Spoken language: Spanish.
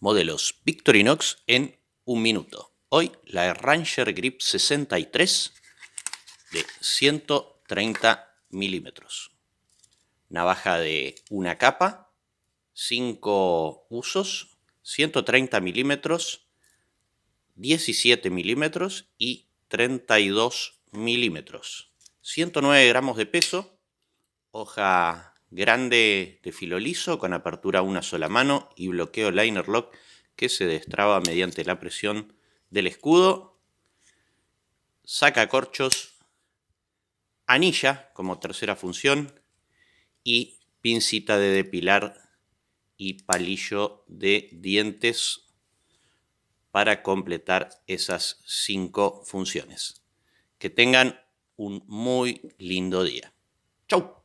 Modelos Victorinox en un minuto. Hoy la Ranger Grip 63 de 130 milímetros. Navaja de una capa, 5 usos, 130 milímetros, 17 milímetros y 32 milímetros. 109 gramos de peso, hoja grande de filo liso con apertura a una sola mano y bloqueo liner lock que se destraba mediante la presión del escudo. Sacacorchos, anilla como tercera función y pincita de depilar y palillo de dientes para completar esas 5 funciones. Que tengan un muy lindo día. ¡Chau!